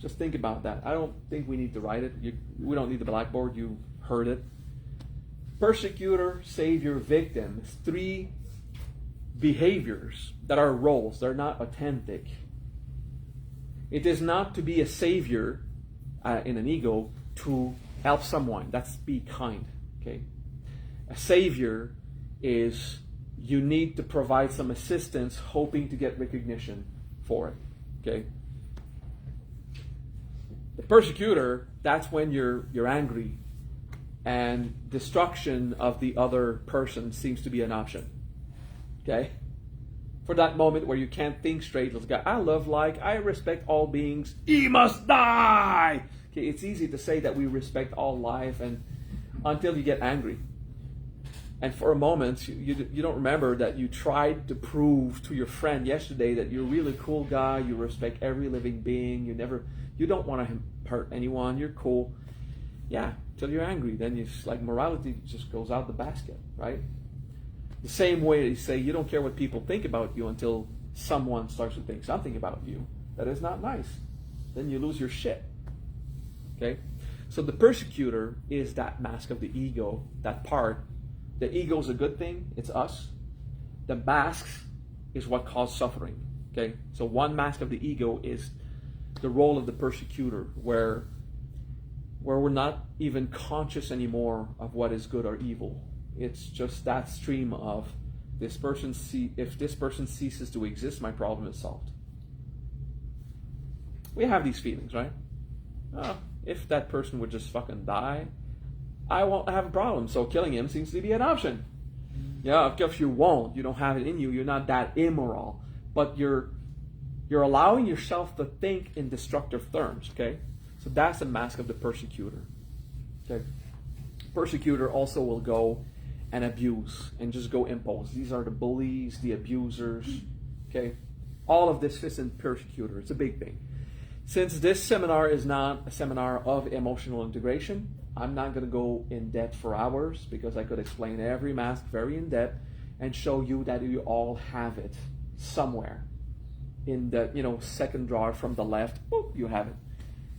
Just think about that. I don't think we need to write it. We don't need the blackboard. You heard it. Persecutor, savior, victim. 3 behaviors that are roles. They're not authentic. It is not to be a savior in an ego to help someone. That's be kind. Okay. A savior is you need to provide some assistance, hoping to get recognition for it. Okay. The persecutor, that's when you're angry and destruction of the other person seems to be an option. Okay? For that moment where you can't think straight, let's go, I love, like, I respect all beings, he must die! Okay, it's easy to say that we respect all life and until you get angry. And for a moment, you don't remember that you tried to prove to your friend yesterday that you're a really cool guy, you respect every living being, you don't want to hurt anyone, you're cool. Yeah, till you're angry. Then it's like morality just goes out the basket, right? The same way they say you don't care what people think about you until someone starts to think something about you that is not nice. Then you lose your shit. Okay? So the persecutor is that mask of the ego, that part. The ego is a good thing, it's us. The masks is what caused suffering. Okay? So one mask of the ego is the role of the persecutor, where we're not even conscious anymore of what is good or evil. It's just that stream of this person. If this person ceases to exist, my problem is solved. We have these feelings, right? If that person would just fucking die, I won't have a problem. So killing him seems to be an option. Yeah, of course you won't. You don't have it in you. You're not that immoral. But you're allowing yourself to think in destructive terms, okay? So that's the mask of the persecutor. Okay? Persecutor also will go and abuse and just go impose. These are the bullies, the abusers, okay? All of this fits in persecutor. It's a big thing. Since this seminar is not a seminar of emotional integration, I'm not going to go in depth for hours because I could explain every mask very in depth and show you that you all have it somewhere. In the second drawer from the left, boop, you have it.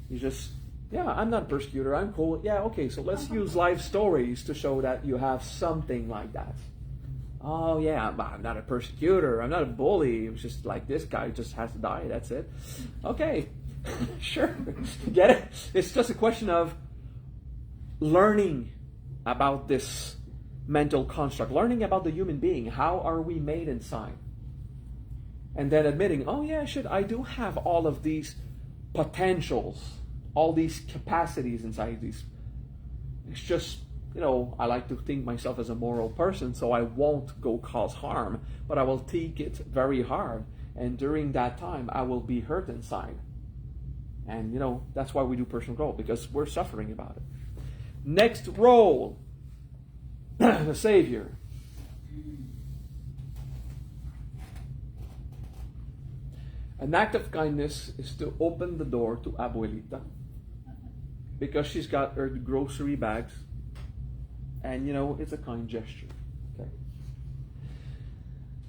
You just, I'm not a persecutor, I'm cool. Yeah, okay, so let's use life stories to show that you have something like that. Oh yeah, I'm not a persecutor, I'm not a bully, it's just like this guy just has to die, that's it. Okay, sure, get it? It's just a question of learning about this mental construct, learning about the human being. How are we made inside? And then admitting, oh yeah, shit, I do have all of these potentials, all these capacities inside these. It's just, I like to think myself as a moral person, so I won't go cause harm, but I will take it very hard. And during that time, I will be hurt inside. And, that's why we do personal growth, because we're suffering about it. Next role, the Savior. An act of kindness is to open the door to Abuelita because she's got her grocery bags, and it's a kind gesture. Okay.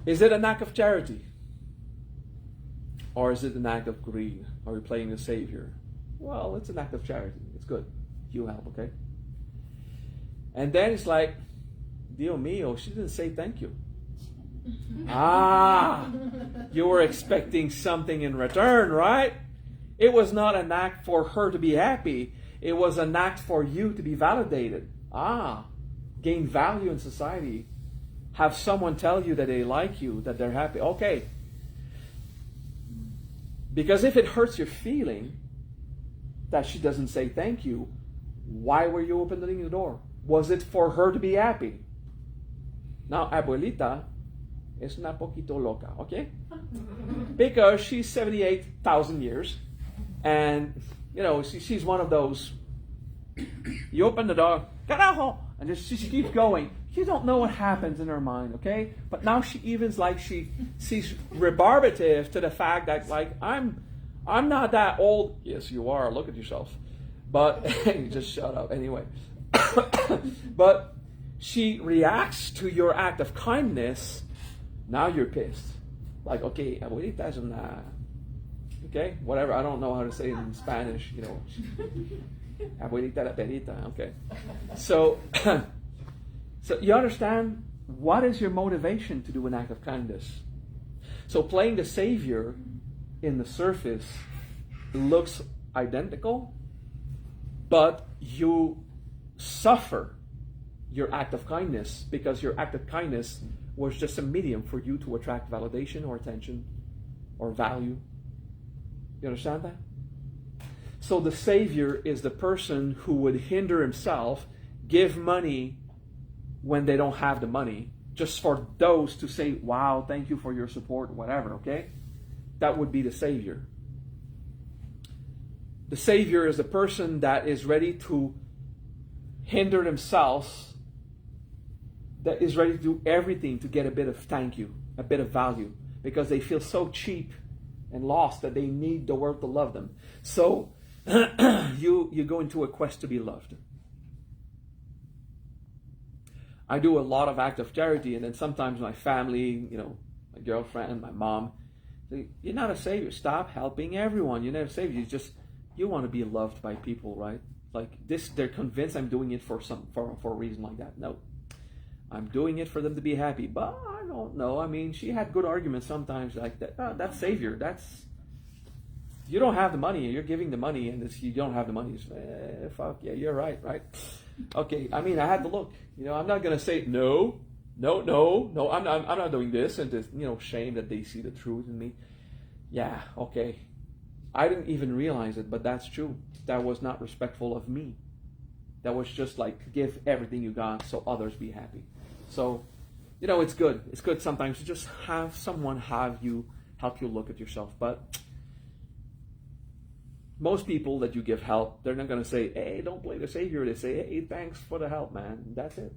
Is it an act of charity? Or is it an act of greed? Are we playing the Savior? Well, it's an act of charity. It's good. You help, okay? And then it's like, Dio mio, she didn't say thank you. You were expecting something in return, right? It was not an act for her to be happy. It was an act for you to be validated. Gain value in society. Have someone tell you that they like you, that they're happy. Okay. Because if it hurts your feeling that she doesn't say thank you, why were you opening the door? Was it for her to be happy? Now, Abuelita es una poquito loca, okay? Because she's 78,000 years, and, she's one of those, you open the door, carajo, and just she keeps going. You don't know what happens in her mind, okay? But now she's rebarbative to the fact that, I'm not that old. Yes, you are. Look at yourself. But, just shut up anyway. But she reacts to your act of kindness. Now you're pissed. Like, okay, abuelita es una Okay, whatever. I don't know how to say it in Spanish. Abuelita la perita. Okay, so so you understand what is your motivation to do an act of kindness? So playing the Savior in the surface looks identical, but you suffer your act of kindness because your act of kindness was just a medium for you to attract validation or attention or value. You understand that? So the Savior is the person who would hinder himself, give money when they don't have the money, just for those to say, wow, thank you for your support, whatever, okay? That would be the Savior. The Savior is the person that is ready to hinder themselves, that is ready to do everything to get a bit of thank you, a bit of value, because they feel so cheap and lost that they need the world to love them. So you go into a quest to be loved. I do a lot of acts of charity, and then sometimes my family, my girlfriend, my mom, say, you're not a savior. Stop helping everyone. You're not a savior. You want to be loved by people, right? Like this, they're convinced I'm doing it for a reason like that. No, I'm doing it for them to be happy. But I don't know. I mean, she had good arguments sometimes like that. Oh, that's savior. You don't have the money. You're giving the money, and you don't have the money. Fuck yeah, you're right. Okay, I mean, I had to look. I'm not gonna say no. I'm not doing this, and just shame that they see the truth in me. Yeah, okay. I didn't even realize it, but that's true. That was not respectful of me. That was just like give everything you got so others be happy. So, it's good. It's good sometimes to just have someone help you look at yourself. But most people that you give help, they're not going to say, hey, don't play the Savior. They say, hey, thanks for the help, man. That's it.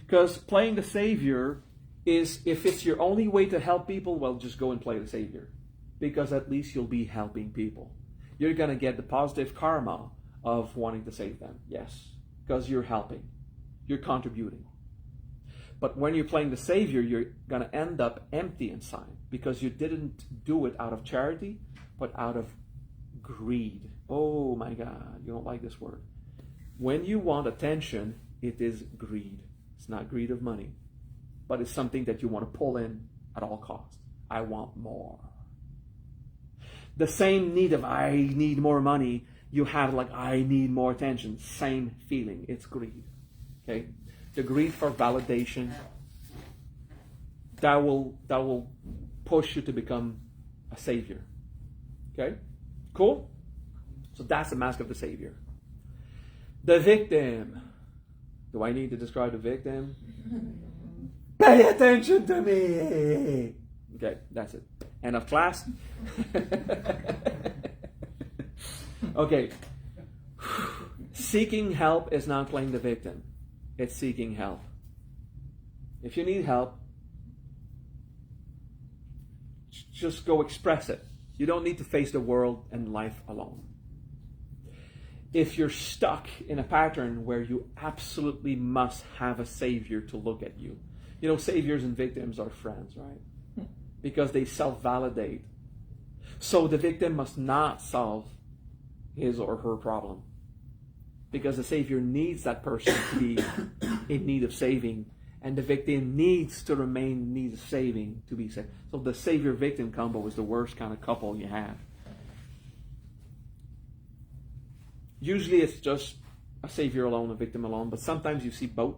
Because playing the Savior is, if it's your only way to help people, well, just go and play the Savior. Because at least you'll be helping people. You're going to get the positive karma of wanting to save them. Yes. Because you're helping. You're contributing. But when you're playing the Savior, you're going to end up empty inside. Because you didn't do it out of charity, but out of greed. Oh my God, you don't like this word. When you want attention, it is greed. It's not greed of money, but it's something that you want to pull in at all costs. I want more. The same need of I need more money you have like I need more attention. Same feeling. It's greed. Okay? The greed for validation that will push you to become a savior. Okay? Cool? So that's the mask of the Savior. The victim. Do I need to describe the victim? Pay attention to me! Okay, that's it. End of class. Okay. Seeking help is not playing the victim. It's seeking help. If you need help, just go express it. You don't need to face the world and life alone. If you're stuck in a pattern where you absolutely must have a savior to look at you. Saviors and victims are friends, right? Because they self-validate. So the victim must not solve his or her problem. Because the savior needs that person to be in need of saving. And the victim needs to remain in need of saving to be saved. So the savior-victim combo is the worst kind of couple you have. Usually it's just a savior alone, a victim alone, but sometimes you see both,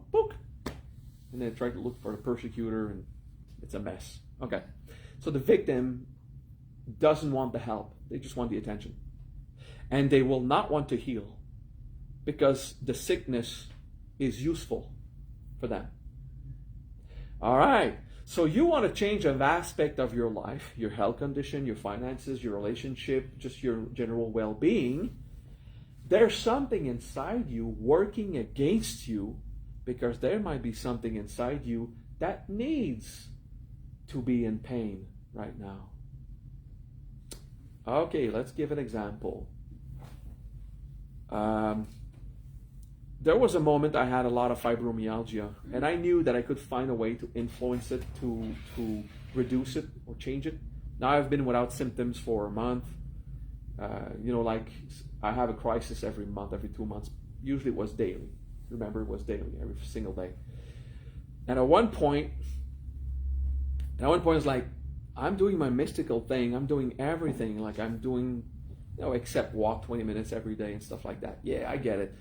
and they try to look for the persecutor, and it's a mess. Okay, so the victim doesn't want the help. They just want the attention. And they will not want to heal because the sickness is useful for them. All right. So you want to change an aspect of your life, your health condition, your finances, your relationship, just your general well-being. There's something inside you working against you because there might be something inside you that needs to be in pain right now. Okay, let's give an example. There was a moment I had a lot of fibromyalgia, and I knew that I could find a way to influence it, to reduce it or change it. Now I've been without symptoms for a month, Like I have a crisis every month, every 2 months. Usually it was daily. Remember, it was daily, every single day. And at one point, it's like, I'm doing my mystical thing. I'm doing everything. Like I'm doing, except walk 20 minutes every day and stuff like that. Yeah, I get it.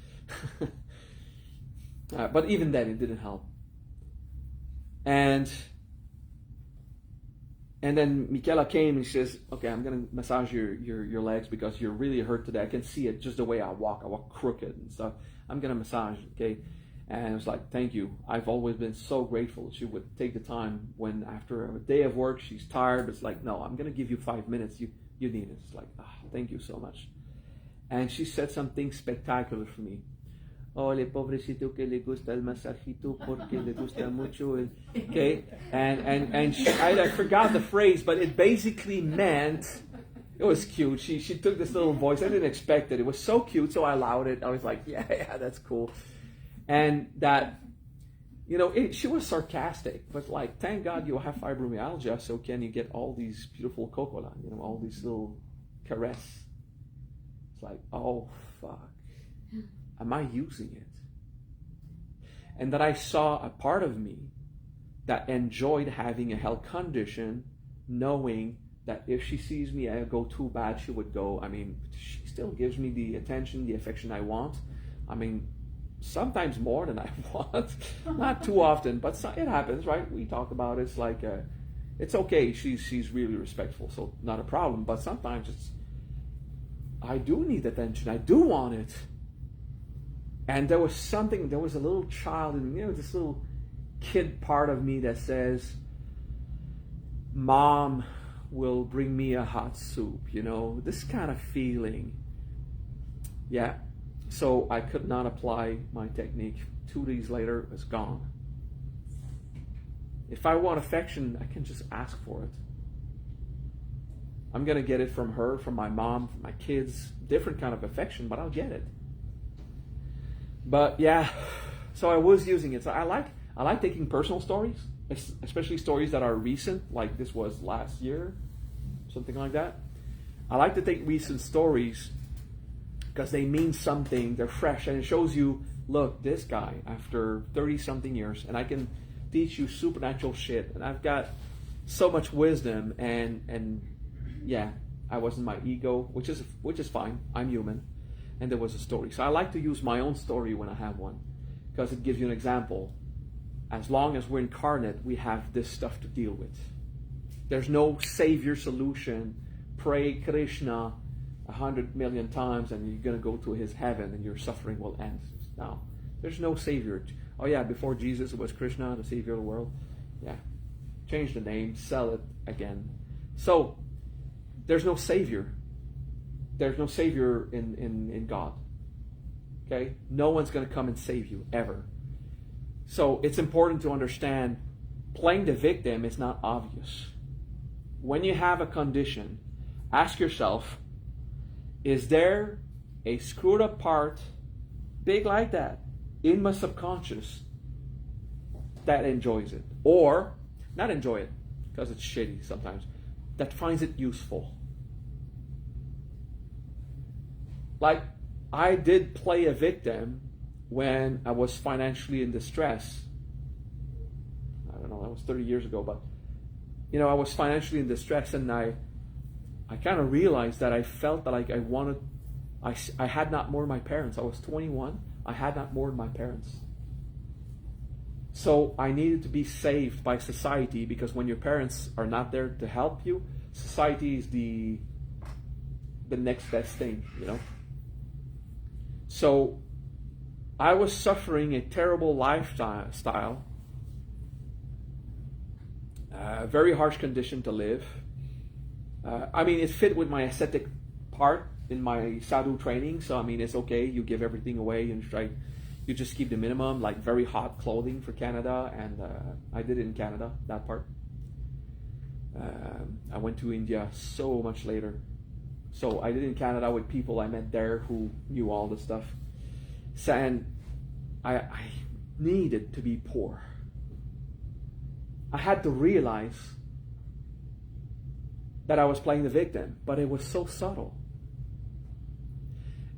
But even then, it didn't help. And then Michaela came and she says, okay, I'm going to massage your legs because you're really hurt today. I can see it just the way I walk. I walk crooked and stuff. I'm going to massage, okay? And I was like, thank you. I've always been so grateful. She would take the time when after a day of work, she's tired. It's like, no, I'm going to give you 5 minutes. You need it. It's like, thank you so much. And she said something spectacular for me. Oh, le pobrecito que le gusta el masajito porque le gusta mucho. Okay? And I forgot the phrase, but it basically meant, it was cute. She took this little voice. I didn't expect it. It was so cute, so I allowed it. I was like, yeah, that's cool. And that, she was sarcastic, but like, thank God you have fibromyalgia, so can you get all these beautiful cocola, all these little caress. It's like, oh, fuck. Am I using it? And that I saw a part of me that enjoyed having a health condition, knowing that if she sees me I go too bad, she would go. I mean, she still gives me the attention, the affection I want. I mean, sometimes more than I want. Not too often, but it happens, right? We talk about it. It's like, it's okay. She's really respectful, so not a problem. But sometimes I do need attention. I do want it. And there was a little child, and this little kid part of me that says, Mom will bring me a hot soup, this kind of feeling. Yeah. So I could not apply my technique. 2 days later, it was gone. If I want affection, I can just ask for it. I'm going to get it from her, from my mom, from my kids. Different kind of affection, but I'll get it. But yeah, so I was using it. So I like taking personal stories, especially stories that are recent, like this was last year, something like that. I like to take recent stories because they mean something, they're fresh, and it shows you, look, this guy, after 30-something years, and I can teach you supernatural shit, and I've got so much wisdom, and yeah, I wasn't my ego, which is fine, I'm human, and there was a story. So I like to use my own story when I have one, because it gives you an example. As long as we're incarnate, we have this stuff to deal with. There's no savior solution, pray Krishna 100 million times and you're going to go to his heaven and your suffering will end. No, there's no savior. Oh yeah, before Jesus it was Krishna, the savior of the world. Yeah, change the name, sell it again. So there's no savior. There's no savior in God. Okay, no one's going to come and save you ever. So it's important to understand playing the victim is not obvious. When you have a condition, ask yourself, is there a screwed up part, big like that, in my subconscious that enjoys it? Or, not enjoy it, because it's shitty sometimes, that finds it useful? Like, I did play a victim when I was financially in distress. I don't know, that was 30 years ago, but I was financially in distress, and I kind of realized that I felt that like I had not more than my parents. I was 21. I had not more than my parents. So I needed to be saved by society, because when your parents are not there to help you, society is the next best thing, So I was suffering a terrible lifestyle, very harsh condition to live. It fit with my ascetic part in my sadhu training. So, it's okay. You give everything away and you just keep the minimum, like very hot clothing for Canada. And I did it in Canada, that part. I went to India so much later. So I did it in Canada with people I met there who knew all this stuff. So, and I needed to be poor. I had to realize that I was playing the victim, but it was so subtle.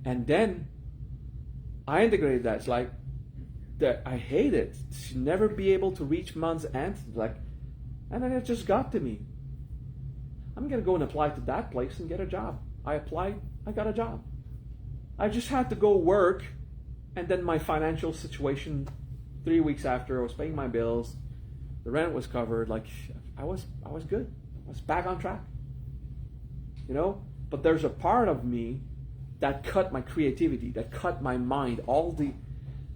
And then I integrated that. It's like that I hate it. To never be able to reach month's end. Like, and then it just got to me. I'm gonna go and apply to that place and get a job. I applied, I got a job. I just had to go work, and then my financial situation 3 weeks after, I was paying my bills, the rent was covered, like I was good. I was back on track. You know? But there's a part of me that cut my creativity, that cut my mind, all the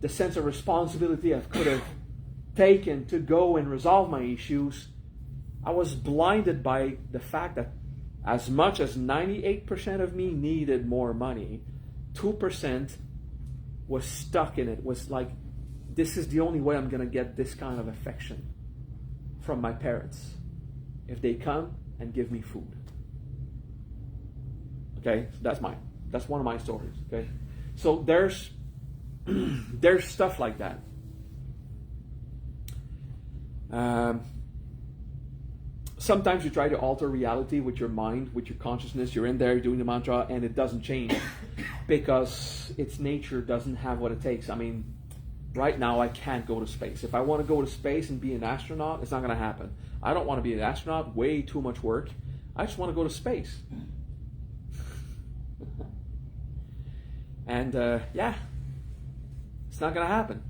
sense of responsibility I could have taken to go and resolve my issues. I was blinded by the fact that as much as 98% of me needed more money, 2% was stuck in it, was like, this is the only way I'm going to get this kind of affection from my parents, if they come and give me food. Okay, so that's one of my stories. Okay, so there's stuff like that. Sometimes you try to alter reality with your mind, with your consciousness. You're in there, you're doing the mantra, and it doesn't change because its nature doesn't have what it takes. I mean, right now I can't go to space. If I want to go to space and be an astronaut, it's not going to happen. I don't want to be an astronaut, way too much work. I just want to go to space. And yeah, it's not going to happen.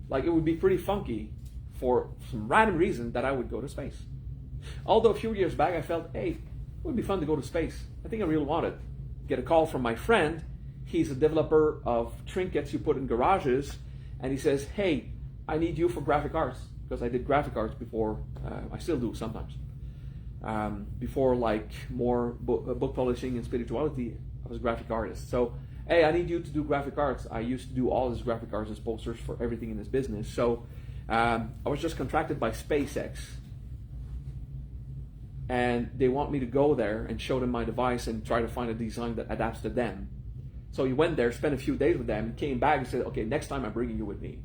Like, it would be pretty funky for some random reason that I would go to space. Although a few years back I felt, hey, it would be fun to go to space. I think I really want it. Get a call from my friend. He's a developer of trinkets you put in garages. And he says, hey, I need you for graphic arts. Because I did graphic arts before. I still do sometimes. Before, like, more book publishing and spirituality, I was a graphic artist. So, hey, I need you to do graphic arts. I used to do all his graphic arts as posters for everything in his business. So I was just contracted by SpaceX. And they want me to go there and show them my device and try to find a design that adapts to them. So he went there, spent a few days with them, came back and said, okay, next time I'm bringing you with me.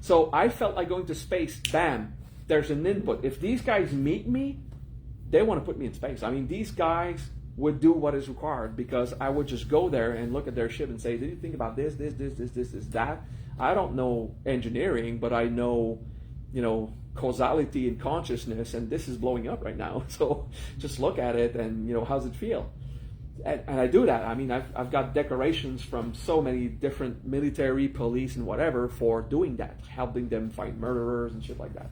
So I felt like going to space, bam, there's an input. If these guys meet me, they want to put me in space. I mean, these guys would do what is required because I would just go there and look at their ship and say, did you think about this, that? I don't know engineering, but I know, causality and consciousness, and this is blowing up right now. So just look at it and, how's it feel? And I do that. I mean, I've got decorations from so many different military, police, and whatever for doing that, helping them fight murderers and shit like that.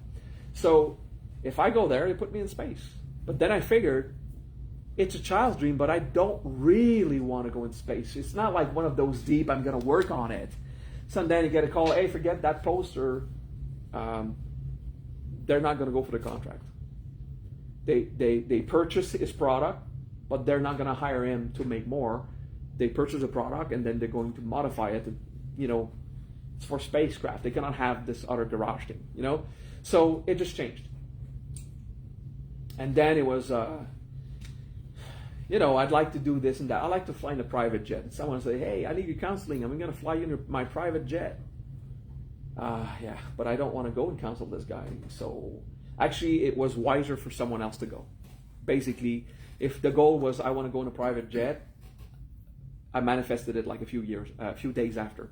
So if I go there, they put me in space. But then I figured, it's a child's dream, but I don't really want to go in space. It's not like one of those deep, I'm going to work on it. Someday you get a call, hey, forget that poster. They're not going to go for the contract. They purchase his product, but they're not going to hire him to make more. They purchase a product, and then they're going to modify it to, it's for spacecraft. They cannot have this other garage thing, So it just changed. And then it was, I'd like to do this and that. I like to fly in a private jet. And someone say, hey, I need your counseling. I'm going to fly you in my private jet. Yeah, but I don't want to go and counsel this guy. So actually, it was wiser for someone else to go. Basically, if the goal was I want to go in a private jet, I manifested it like a few days after.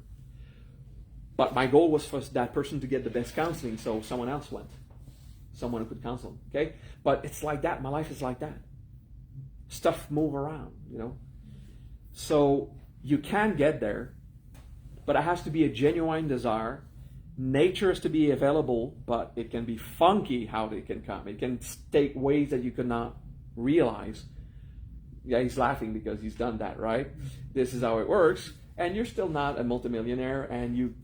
But my goal was for that person to get the best counseling, so someone else went. Someone who could counsel him, okay? But it's like that. My life is like that. Stuff move around, So you can get there, but it has to be a genuine desire. Nature is to be available, but it can be funky how they can come. It can take ways that you could not realize. Yeah, he's laughing because he's done that, right? This is how it works. And you're still not a multimillionaire, and you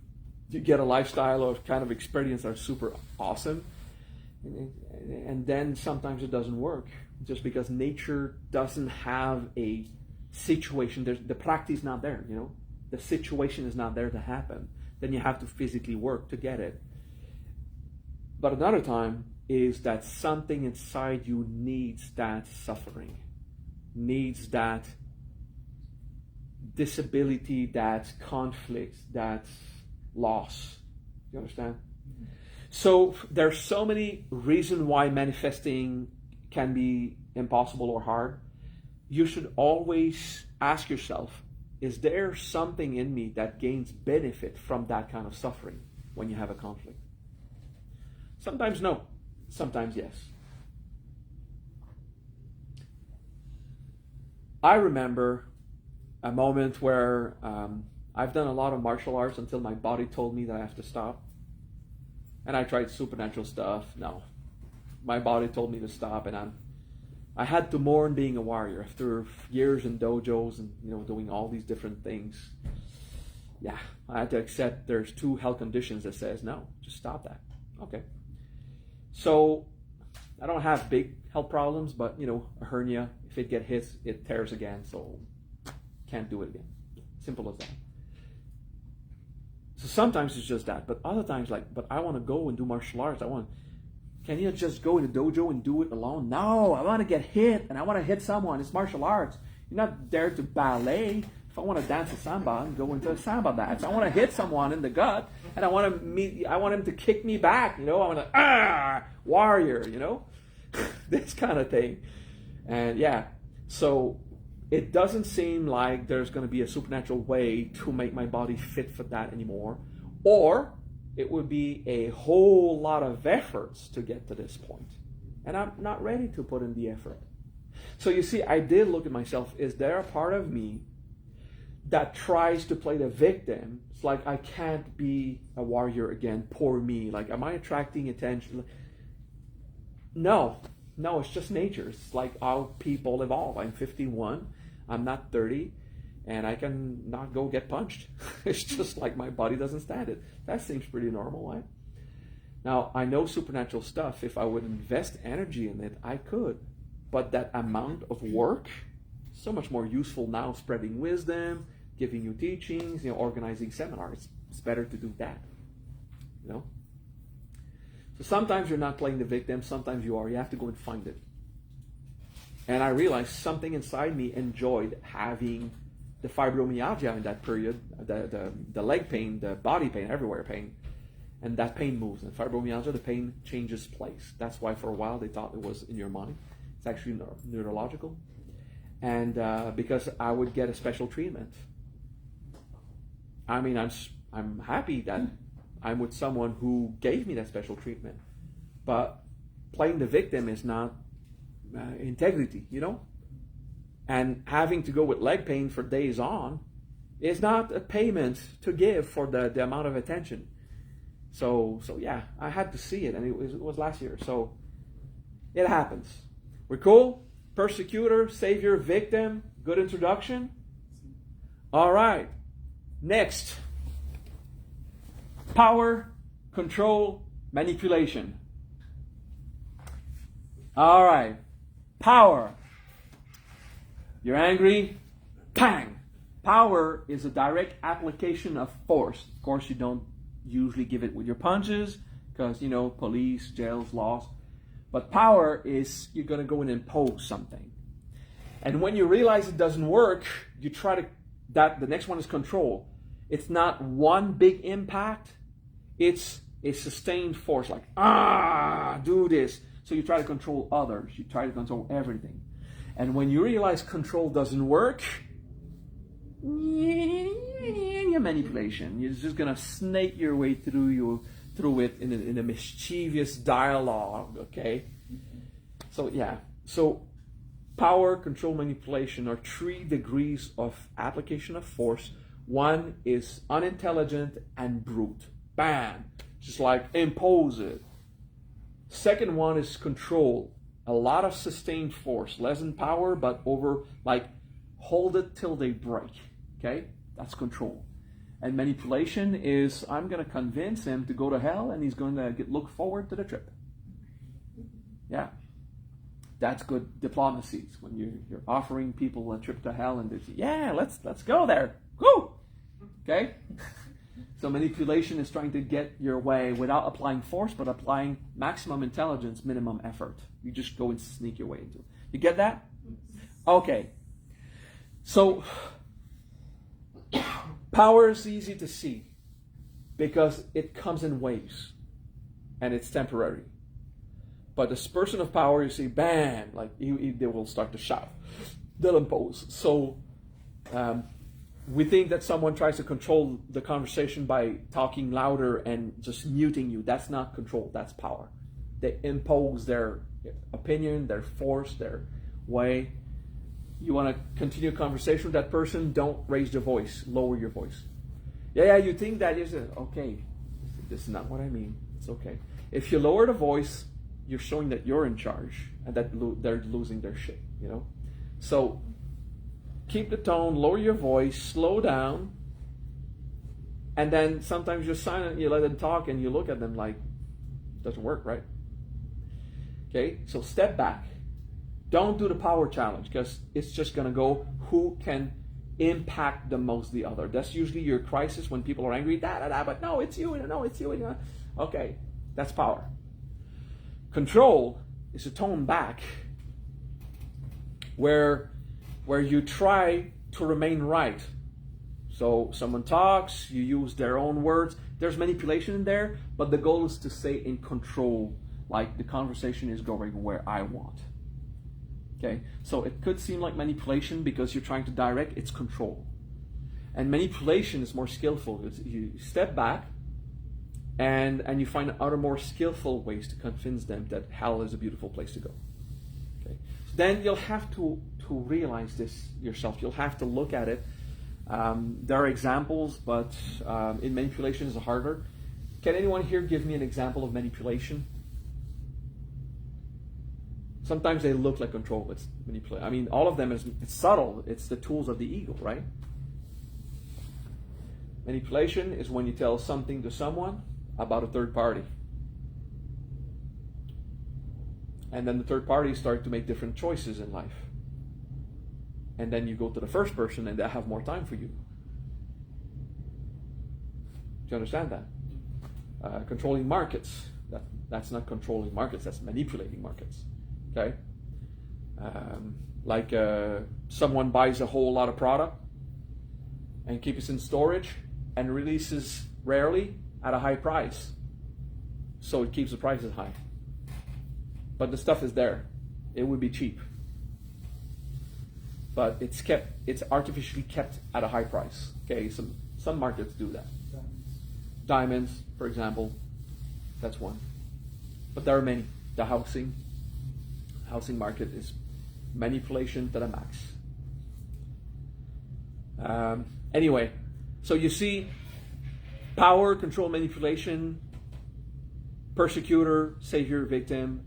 get a lifestyle or kind of experience that are super awesome. And then sometimes it doesn't work just because nature doesn't have a situation. The practice is not there, The situation is not there to happen. Then you have to physically work to get it. But another time is that something inside you needs that suffering, needs that disability, that conflict, that loss. You understand? Mm-hmm. So there's so many reasons why manifesting can be impossible or hard. You should always ask yourself, is there something in me that gains benefit from that kind of suffering when you have a conflict? Sometimes no, sometimes yes. I remember a moment where I've done a lot of martial arts until my body told me that I have to stop. And I tried supernatural stuff. No. My body told me to stop, and I had to mourn being a warrior after years in dojos and doing all these different things. Yeah, I had to accept there's 2 health conditions that says no, just stop that. Okay. So I don't have big health problems, but a hernia, if it gets hit, it tears again, so can't do it again. Simple as that. So sometimes it's just that, but other times but I want to go and do martial arts. Can you just go in the dojo and do it alone? No, I want to get hit, and I want to hit someone. It's martial arts. You're not there to ballet. If I want to dance a samba, I'm going to a samba dance. I want to hit someone in the gut, and I want him to kick me back. I want to warrior. This kind of thing. And yeah, so it doesn't seem like there's going to be a supernatural way to make my body fit for that anymore, or it would be a whole lot of efforts to get to this point. And I'm not ready to put in the effort. So you see, I did look at myself. Is there a part of me that tries to play the victim? It's like, I can't be a warrior again. Poor me. Like, am I attracting attention? No, it's just nature. It's like how people evolve. I'm 51. I'm not 30. And I can not go get punched. It's just like my body doesn't stand it. That seems pretty normal, right? Now, I know supernatural stuff. If I would invest energy in it, I could. But that amount of work, so much more useful now, spreading wisdom, giving you teachings, organizing seminars. It's better to do that. So sometimes you're not playing the victim. Sometimes you are. You have to go and find it. And I realized something inside me enjoyed having the fibromyalgia in that period, the leg pain, the body pain, everywhere pain, and that pain moves. And fibromyalgia, the pain changes place. That's why for a while they thought it was in your mind. It's actually neurological. And because I would get a special treatment. I mean, I'm happy that I'm with someone who gave me that special treatment. But playing the victim is not integrity, And having to go with leg pain for days on is not a payment to give for the amount of attention. So yeah, I had to see it, and it was last year. So it happens. We're cool? Persecutor, savior, victim. Good introduction. All right. Next. Power, control, manipulation. All right. Power. You're angry, bang! Power is a direct application of force. Of course, you don't usually give it with your punches because, police, jails, laws. But power is you're going to go and impose something. And when you realize it doesn't work, you try to, the next one is control. It's not one big impact. It's a sustained force, like, do this. So you try to control others. You try to control everything. And when you realize control doesn't work, your manipulation. You're just going to snake your way through it in a mischievous dialogue, okay? So, yeah. So, power, control, manipulation are 3 degrees of application of force. One is unintelligent and brute. Bam! Just like impose it. Second one is control. A lot of sustained force, less in power, but over, like, hold it till they break. Okay? That's control. And manipulation is, I'm going to convince him to go to hell, and he's going to look forward to the trip. Yeah. That's good diplomacy. When you're offering people a trip to hell, and they say, yeah, let's go there. Woo! Okay? So manipulation is trying to get your way without applying force, but applying maximum intelligence, minimum effort. You just go and sneak your way into it. You get that? Okay. So power is easy to see because it comes in waves and it's temporary. But this person of power, you see, bam, like they will start to shout. They'll impose. So We think that someone tries to control the conversation by talking louder and just muting you. That's not control, that's power. They impose their opinion, their force, their way. You want to continue a conversation with that person, don't raise your voice, lower your voice. Yeah, you think that is okay. This is not what I mean. It's okay. If you lower the voice, you're showing that you're in charge and that they're losing their shit, you know? So keep the tone, lower your voice, slow down, and then sometimes you're silent, you let them talk, and you look at them like, doesn't work, right? Okay, so step back. Don't do the power challenge, because it's just going to go who can impact the most the other. That's usually your crisis when people are angry, but no, it's you, no, it's you. Okay, that's power. Control is a tone back where you try to remain right. So someone talks, you use their own words. There's manipulation in there, but the goal is to stay in control, like the conversation is going where I want. Okay, so it could seem like manipulation because you're trying to direct, it's control. And manipulation is more skillful. You step back and you find other more skillful ways to convince them that hell is a beautiful place to go. Okay, so then you'll have to realize this yourself. You'll have to look at it. There are examples, but in manipulation is harder. Can anyone here give me an example of manipulation? Sometimes they look like control. It's manipulation. I mean, all of them it's subtle. It's the tools of the ego, right? Manipulation is when you tell something to someone about a third party. And then the third party start to make different choices in life. And then you go to the first person and they have more time for you. Do you understand that? Controlling markets. That's not controlling markets, that's manipulating markets. Okay? Someone buys a whole lot of product and keeps it in storage and releases rarely at a high price. So it keeps the prices high. But the stuff is there. It would be cheap. But it's artificially kept at a high price. Okay, some markets do that. Diamonds, for example, that's one. But there are many. The housing market is manipulation to the max. Anyway, so you see power, control, manipulation, persecutor, savior, victim.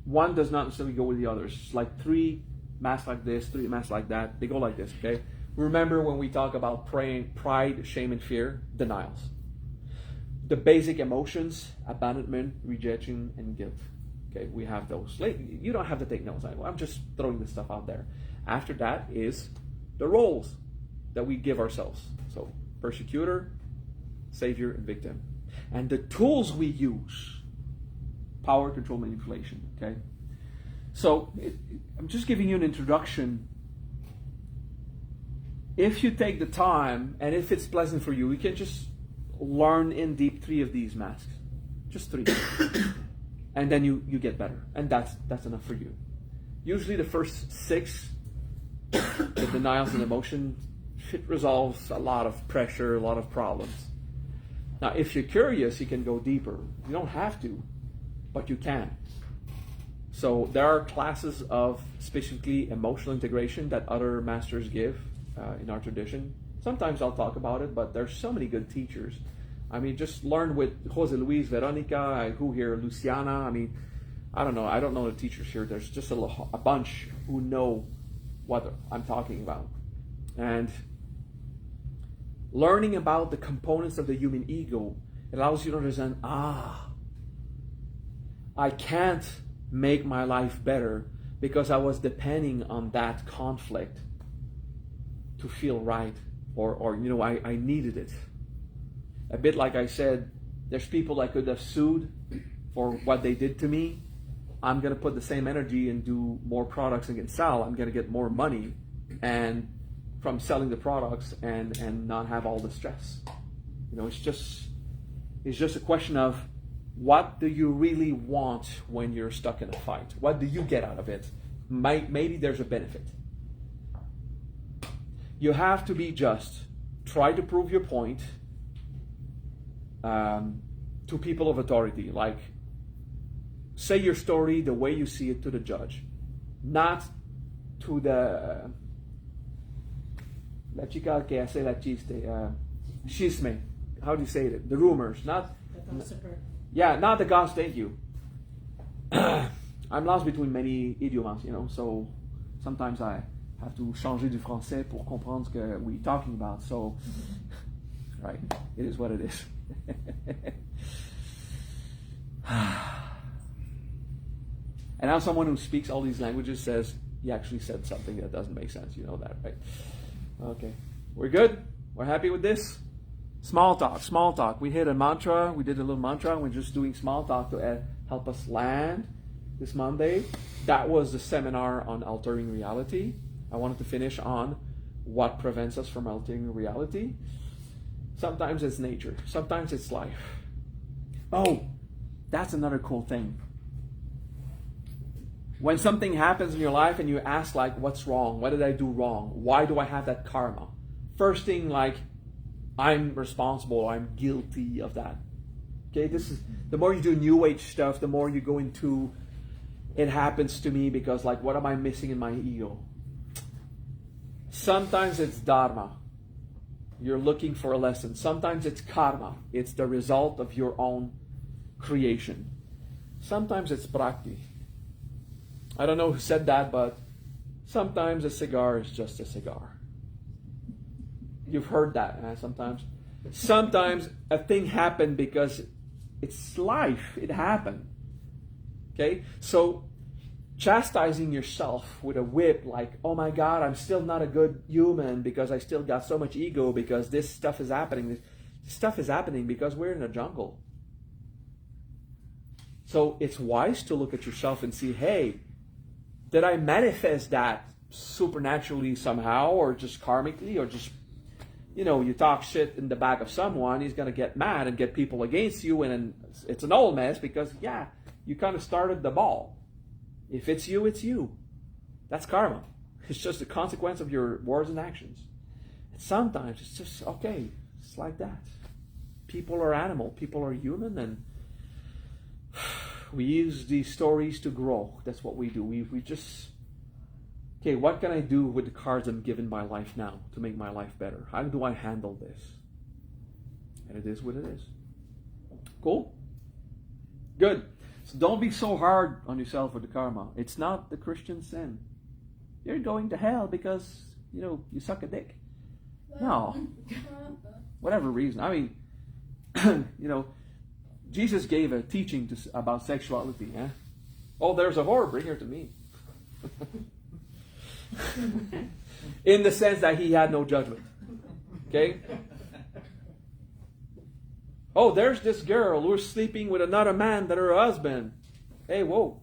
One does not necessarily go with the others. It's like three masks like this, three masks like that. They go like this, okay? Remember when we talk about pride, shame, and fear? Denials. The basic emotions, abandonment, rejection, and guilt. Okay, we have those. You don't have to take notes. I'm just throwing this stuff out there. After that is the roles that we give ourselves. So persecutor, savior, and victim. And the tools we use: power, control, manipulation. Okay, so I'm just giving you an introduction. If you take the time and if it's pleasant for you, you can just learn in deep 3 of these masks, just 3, and then you get better, and that's enough for you. Usually the first 6, the denials and emotion, it resolves a lot of pressure, a lot of problems. Now, if you're curious, you can go deeper. You don't have to, but you can. So there are classes of specifically emotional integration that other masters give in our tradition. Sometimes I'll talk about it, but there's so many good teachers. I mean, just learn with Jose Luis, Veronica, who here, Luciana. I mean, I don't know the teachers here. There's just a bunch who know what I'm talking about. And learning about the components of the human ego allows you to understand, I can't make my life better because I was depending on that conflict to feel right, or I needed it. A bit like I said, there's people I could have sued for what they did to me. I'm going to put the same energy and do more products against Sal. I'm going to get more money and from selling the products and not have all the stress. It's just a question of, what do you really want when you're stuck in a fight? What do you get out of it? Maybe there's a benefit. You have to be just. Try to prove your point to people of authority. Like, say your story the way you see it to the judge, not to the la chica que hace la chiste, chisme. How do you say it? The rumors, not The gossiper. yeah, not the gossip. Thank you. I'm lost between many idioms, so sometimes I have to changer du français pour comprendre ce que we're talking about. So, right, it is what it is. And now someone who speaks all these languages says he actually said something that doesn't make sense. You know that, right? Okay, we're good? We're happy with this? Small talk. We hit a mantra. We did a little mantra. We're just doing small talk to help us land this Monday. That was the seminar on altering reality. I wanted to finish on what prevents us from altering reality. Sometimes it's nature. Sometimes it's life. Oh, that's another cool thing. When something happens in your life and you ask, like, what's wrong? What did I do wrong? Why do I have that karma? First thing, like, I'm responsible. I'm guilty of that. Okay, this is the more you do New Age stuff, the more you go into it happens to me because, like, what am I missing in my ego? Sometimes it's dharma. You're looking for a lesson. Sometimes it's karma. It's the result of your own creation. Sometimes it's prakti. I don't know who said that, but sometimes a cigar is just a cigar. You've heard that, sometimes. Sometimes a thing happened because it's life. It happened. Okay? So chastising yourself with a whip like, oh my God, I'm still not a good human because I still got so much ego because this stuff is happening. This stuff is happening because we're in a jungle. So it's wise to look at yourself and see, hey, did I manifest that supernaturally somehow or just karmically or just, you talk shit in the back of someone, he's going to get mad and get people against you and it's an old mess because, yeah, you kind of started the ball. If it's you, it's you. That's karma. It's just a consequence of your words and actions. And sometimes it's just, okay, it's like that. People are animal. People are human and we use these stories to grow. That's what we do. We just, okay, what can I do with the cards I'm given my life now to make my life better? How do I handle this? And it is what it is. Cool? Good. So don't be so hard on yourself with the karma. It's not the Christian sin. You're going to hell because, you suck a dick. No. Whatever reason. I mean, Jesus gave a teaching about sexuality. Eh? Oh, there's a whore, bring her to me. In the sense that he had no judgment. Okay? Oh, there's this girl who's sleeping with another man than her husband. Hey, whoa.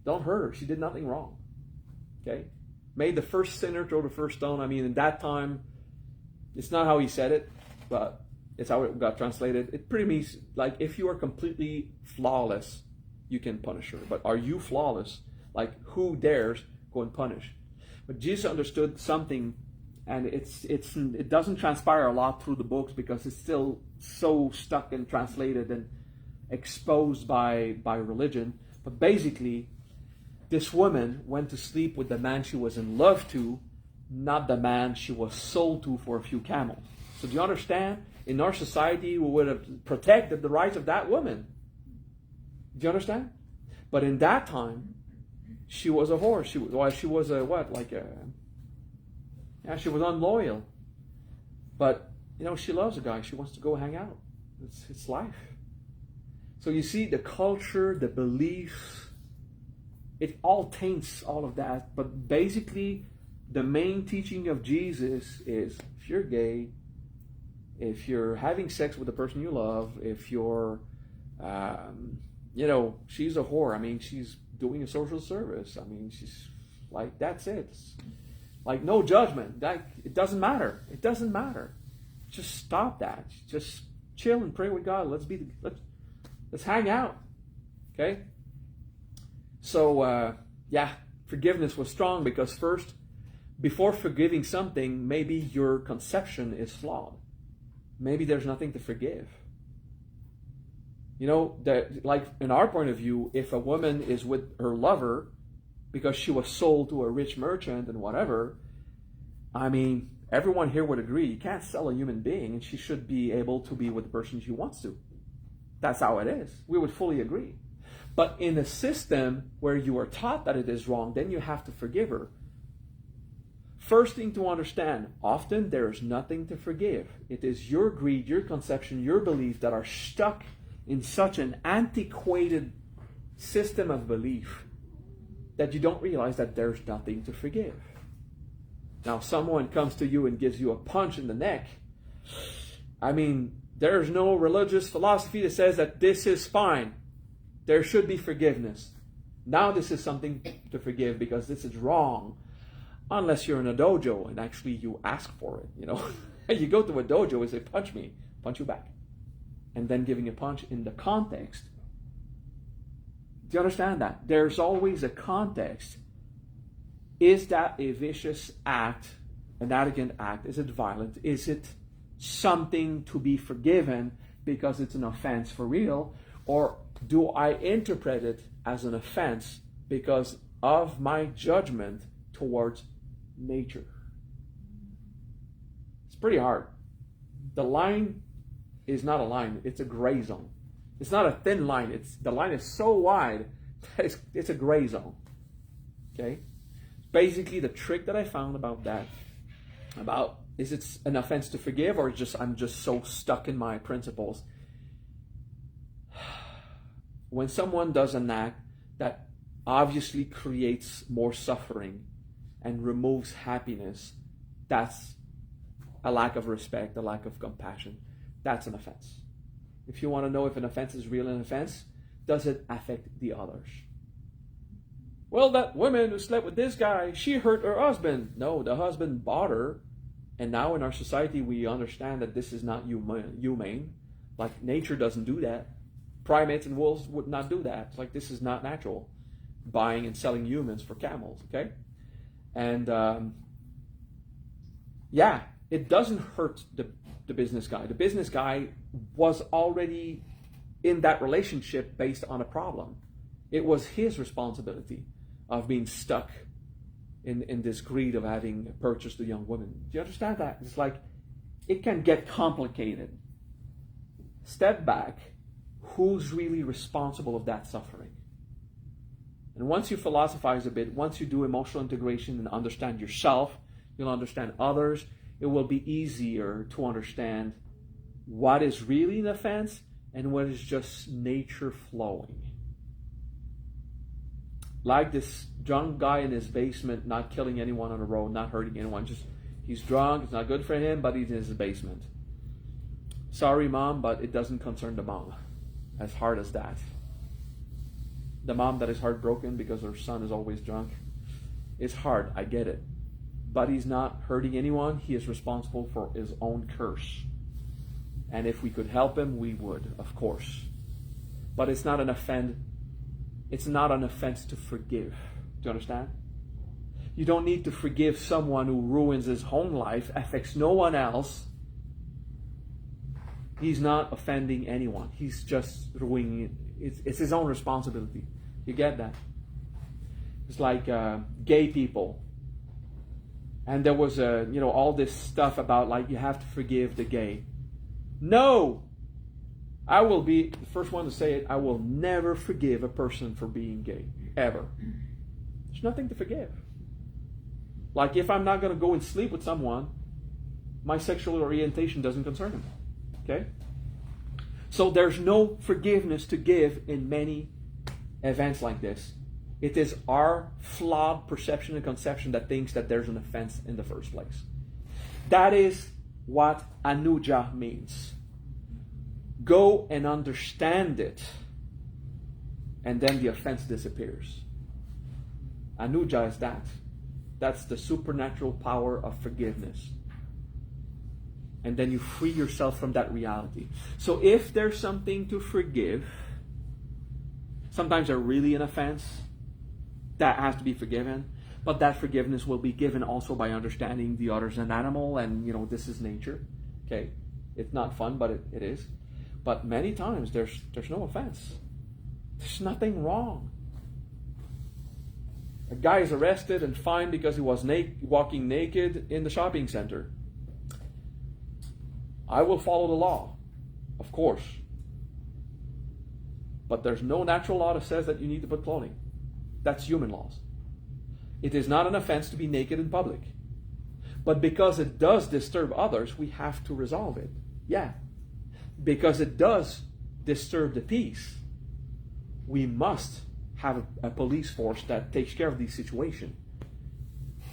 Don't hurt her. She did nothing wrong. Okay? Made the first sinner throw the first stone. I mean, in that time, it's not how he said it, but it's how it got translated. It pretty means, like, if you are completely flawless, you can punish her. But are you flawless? Like, who dares go and punish? But Jesus understood something, and it doesn't transpire a lot through the books because it's still so stuck and translated and exposed by religion. But basically, this woman went to sleep with the man she was in love to, not the man she was sold to for a few camels. So do you understand? In our society, we would have protected the rights of that woman. Do you understand? But in that time, she was a whore. She was a what? She was unloyal. But, she loves a guy. She wants to go hang out. It's life. So you see, the culture, the beliefs, it all taints all of that. But basically, the main teaching of Jesus is, if you're gay, if you're having sex with the person you love, if you're, she's a whore. I mean, she's doing a social service. I mean, she's like, that's it. It's like, no judgment. It doesn't matter. It doesn't matter. Just stop that. Just chill and pray with God. Let's hang out. Okay? So, forgiveness was strong because first, before forgiving something, maybe your conception is flawed. Maybe there's nothing to forgive. You know, like in our point of view, if a woman is with her lover because she was sold to a rich merchant and whatever, I mean, everyone here would agree you can't sell a human being, and she should be able to be with the person she wants to. That's how it is. We would fully agree. But in a system where you are taught that it is wrong, then you have to forgive her. First thing to understand, often there is nothing to forgive. It is your greed, your conception, your belief that are stuck in such an antiquated system of belief that you don't realize that there's nothing to forgive. Now, someone comes to you and gives you a punch in the neck. I mean, there's no religious philosophy that says that this is fine. There should be forgiveness. Now this is something to forgive because this is wrong. Unless you're in a dojo and actually you ask for it, you know. You go to a dojo and say, punch me, punch you back. And then giving a punch in the context. Do you understand that? There's always a context. Is that a vicious act, an arrogant act? Is it violent? Is it something to be forgiven because it's an offense for real? Or do I interpret it as an offense because of my judgment towards nature? It's pretty hard. The line is not a line, it's a gray zone. It's not a thin line. The line is so wide that it's a gray zone. Okay? Basically, the trick that I found about that, is it an offense to forgive, or I'm just so stuck in my principles? When someone does an act that obviously creates more suffering and removes happiness, that's a lack of respect, a lack of compassion. That's an offense. If you want to know if an offense is really an offense, does it affect the others? Well, that woman who slept with this guy, she hurt her husband. No, the husband bought her. And now in our society, we understand that this is not humane. Like, nature doesn't do that. Primates and wolves would not do that. It's like, this is not natural. Buying and selling humans for camels, okay? And, it doesn't hurt the business guy. The business guy was already in that relationship based on a problem. It was his responsibility of being stuck in this greed of having purchased a young woman. Do you understand that? It's like, it can get complicated. Step back. Who's really responsible of that suffering? And once you philosophize a bit, once you do emotional integration and understand yourself, you'll understand others. It will be easier to understand what is really an offense and what is just nature flowing. Like this drunk guy in his basement, not killing anyone on the road, not hurting anyone. Just, he's drunk, it's not good for him, but he's in his basement. Sorry, mom, but it doesn't concern the mom. As hard as that. The mom that is heartbroken because her son is always drunk. It's hard, I get it. But he's not hurting anyone. He is responsible for his own curse. And if we could help him, we would, of course. But it's not an offense. It's not an offense to forgive. Do you understand? You don't need to forgive someone who ruins his own life, affects no one else. He's not offending anyone. He's just ruining it. It's his own responsibility. You get that? It's like gay people. And there was all this stuff about like you have to forgive the gay. No! I will be the first one to say it. I will never forgive a person for being gay. Ever. There's nothing to forgive. Like, if I'm not going to go and sleep with someone, my sexual orientation doesn't concern him. Okay? So there's no forgiveness to give in many events like this. It is our flawed perception and conception that thinks that there's an offense in the first place. That is what anuja means. Go and understand it, and then the offense disappears. Anuja is that. That's the supernatural power of forgiveness. And then you free yourself from that reality. So if there's something to forgive, sometimes they're really an offense that has to be forgiven. But that forgiveness will be given also by understanding the other's an animal, and this is nature. Okay, it's not fun, but it is. But many times there's no offense. There's nothing wrong. A guy is arrested and fined because he was walking naked in the shopping center. I will follow the law, of course. But there's no natural law that says that you need to put clothing. That's human laws. It is not an offense to be naked in public. But because it does disturb others, we have to resolve it. Yeah. Because it does disturb the peace, we must have a police force that takes care of these situations.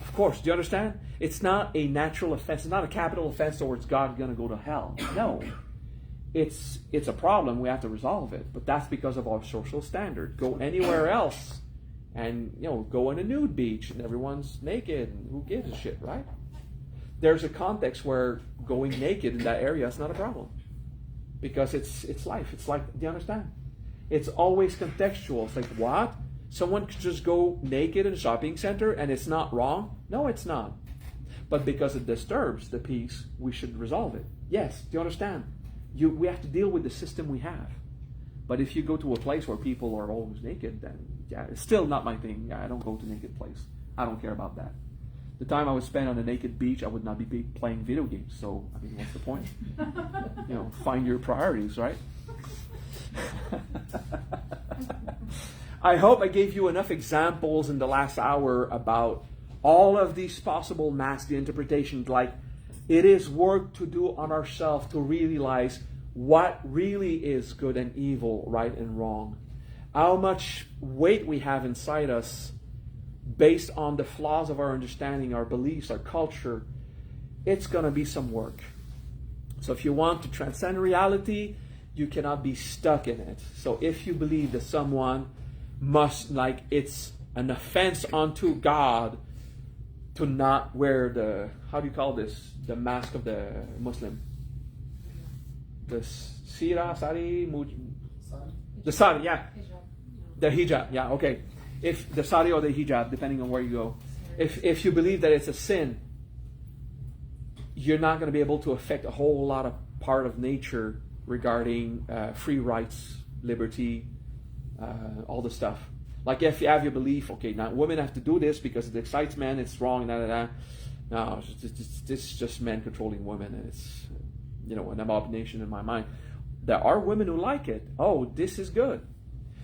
Of course, do you understand? It's not a natural offense. It's not a capital offense towards God going to go to hell. No. It's a problem. We have to resolve it. But that's because of our social standard. Go anywhere else and, go on a nude beach and everyone's naked and who gives a shit, right? There's a context where going naked in that area is not a problem. Because it's life. It's like, do you understand? It's always contextual. It's like, what? Someone could just go naked in a shopping center and it's not wrong? No, it's not. But because it disturbs the peace, we should resolve it. Yes, do you understand? We have to deal with the system we have. But if you go to a place where people are always naked, then yeah, it's still not my thing. Yeah, I don't go to naked place. I don't care about that. The time I would spend on a naked beach, I would not be playing video games. So, what's the point? Find your priorities, right? I hope I gave you enough examples in the last hour about all of these possible nasty interpretations. Like, it is work to do on ourselves to realize what really is good and evil, right and wrong. How much weight we have inside us based on the flaws of our understanding, our beliefs, our culture. It's going to be some work. So if you want to transcend reality, you cannot be stuck in it. So if you believe that someone must, it's an offense unto God to not wear the, how do you call this, the mask of the Muslim? The sari, the sari, yeah. The hijab, yeah, okay. If the sari or the hijab, depending on where you go. If you believe that it's a sin, you're not going to be able to affect a whole lot of part of nature regarding free rights, liberty, all the stuff. Like if you have your belief, okay, now women have to do this because it excites men, it's wrong, No, it's just men controlling women, and it's, an abomination in my mind. There are women who like it. Oh, this is good.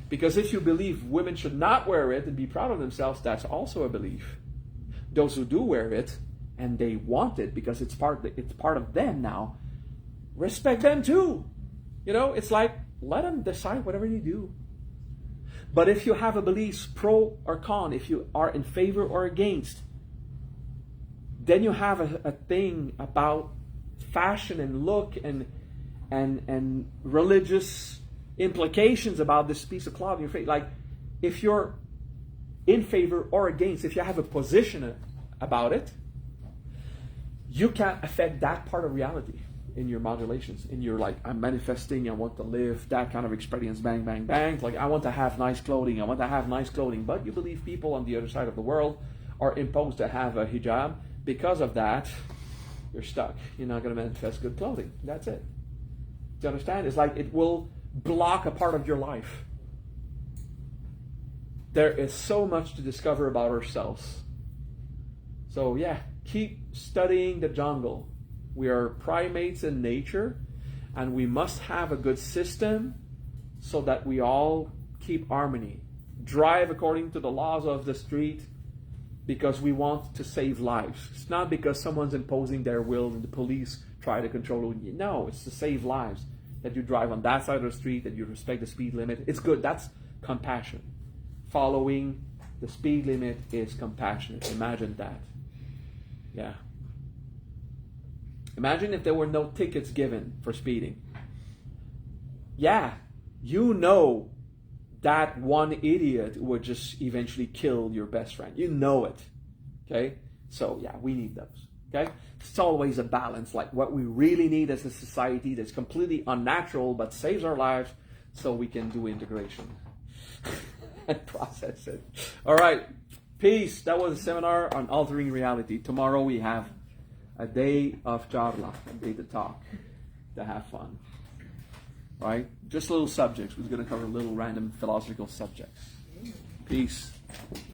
Because if you believe women should not wear it and be proud of themselves, that's also a belief. Those who do wear it and they want it because it's part of them now, respect them too. It's like, let them decide whatever they do. But if you have a belief, pro or con, if you are in favor or against, then you have a thing about fashion and look and religious implications about this piece of cloth in your face. Like, if you're in favor or against, if you have a position about it, you can't affect that part of reality in your modulations. In your, I'm manifesting, I want to live that kind of experience, bang, bang, bang. Like, I want to have nice clothing, but you believe people on the other side of the world are imposed to have a hijab. Because of that, you're stuck. You're not going to manifest good clothing. That's it. Do you understand? It's like it will block a part of your life. There is so much to discover about ourselves. So yeah, keep studying the jungle. We are primates in nature, and we must have a good system so that we all keep harmony. Drive according to the laws of the street because we want to save lives. It's not because someone's imposing their will and the police try to control you. No, it's to save lives. That you drive on that side of the street, that you respect the speed limit. It's good. That's compassion. Following the speed limit is compassionate. Imagine that. Yeah. Imagine if there were no tickets given for speeding. Yeah, that one idiot would just eventually kill your best friend. You know it. Okay? So, yeah, we need those. Okay? It's always a balance. Like what we really need as a society that's completely unnatural but saves our lives so we can do integration and process it. All right. Peace. That was a seminar on altering reality. Tomorrow we have a day of charla, a day to talk, to have fun. Right? Just little subjects. We're going to cover little random philosophical subjects. Peace.